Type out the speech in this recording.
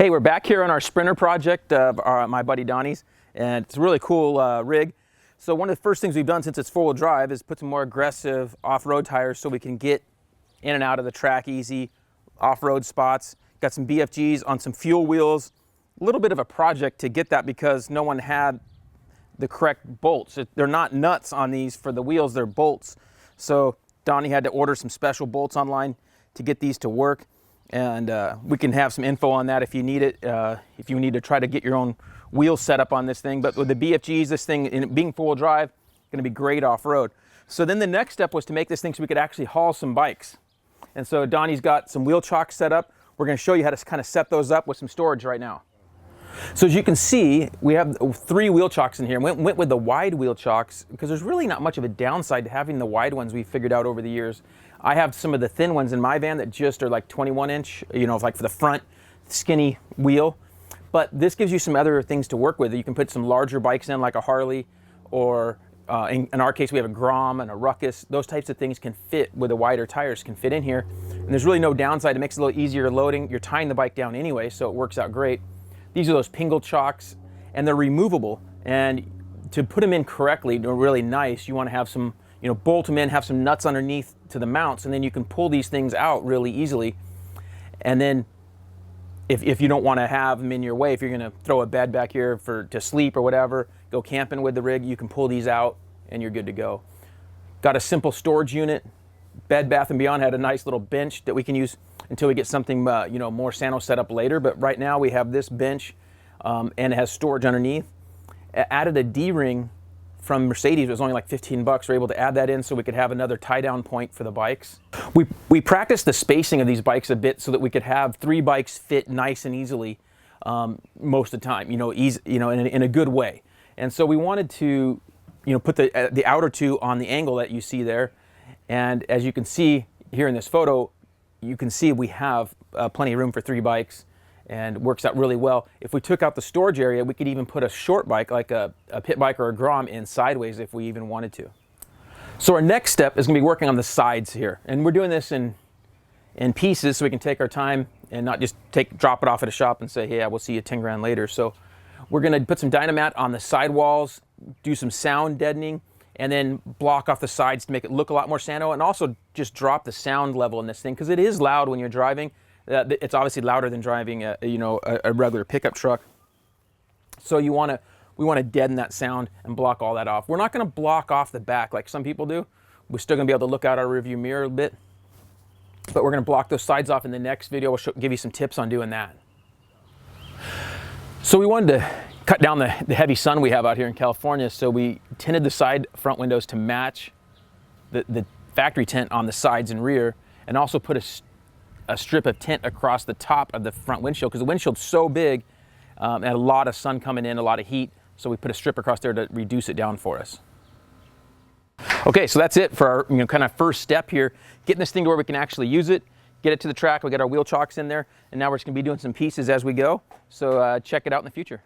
Hey, we're back here on our Sprinter project of my buddy Donnie's, and it's a really cool rig. So one of the first things we've done since it's four-wheel drive is put some more aggressive off-road tires so we can get in and out of the track easy, off-road spots. Got some BFGs on some fuel wheels. A little bit of a project to get that because no one had the correct bolts. They're not nuts on these for the wheels, they're bolts. So Donnie had to order some special bolts online to get these to work. And we can have some info on that if you need it, if you need to try to get your own wheel setup on this thing. But with the BFGs, this thing, in being four-wheel drive, going to be great off-road. So then the next step was to make this thing so we could actually haul some bikes. And so Donnie's got some wheel chocks set up. We're going to show you how to kind of set those up with some storage right now. So as you can see, we have 3 wheel chocks in here. Went with the wide wheel chocks because there's really not much of a downside to having the wide ones we figured out over the years. I have some of the thin ones in my van that just are like 21-inch, you know, like for the front skinny wheel. But this gives you some other things to work with. You can put some larger bikes in like a Harley, or in our case we have a Grom and a Ruckus. Those types of things can fit with the wider tires, can fit in here. And there's really no downside. It makes it a little easier loading. You're tying the bike down anyway, so it works out great. These are those Pingle chocks, and they're removable. And to put them in correctly, they're really nice. You want to have some, you know, bolt them in, have some nuts underneath to the mounts, and then you can pull these things out really easily. And then if you don't want to have them in your way, if you're going to throw a bed back here to sleep or whatever, go camping with the rig, you can pull these out and you're good to go. Got a simple storage unit. Bed Bath & Beyond had a nice little bench that we can use until we get something you know, more Sano set up later. But right now we have this bench and it has storage underneath. Added a D-ring from Mercedes. It was only like 15 bucks. We're able to add that in so we could have another tie-down point for the bikes. We practiced the spacing of these bikes a bit so that we could have 3 bikes fit nice and easily most of the time, you know, in a good way. And so we wanted to, you know, put the outer 2 on the angle that you see there. And as you can see here in this photo, you can see we have plenty of room for 3 bikes, and it works out really well. If we took out the storage area, we could even put a short bike like a pit bike or a Grom in sideways if we even wanted to. So our next step is going to be working on the sides here, and we're doing this in pieces so we can take our time and not just drop it off at a shop and say, hey, we'll see you 10 grand later. So we're going to put some Dynamat on the sidewalls, do some sound deadening, and then block off the sides to make it look a lot more Sano, and also just drop the sound level in this thing because it is loud when you're driving. It's obviously louder than driving a regular pickup truck. So we want to deaden that sound and block all that off. We're not going to block off the back like some people do. We're still going to be able to look out our rearview mirror a bit, but we're going to block those sides off in the next video. We'll give you some tips on doing that. So we wanted to cut down the heavy sun we have out here in California, so we tinted the side front windows to match the factory tint on the sides and rear, and also put a strip of tint across the top of the front windshield because the windshield's so big and a lot of sun coming in, a lot of heat, so we put a strip across there to reduce it down for us. Okay, so that's it for our kind of first step here, getting this thing to where we can actually use it, get it to the track. We got our wheel chocks in there, and now we're just going to be doing some pieces as we go, so check it out in the future.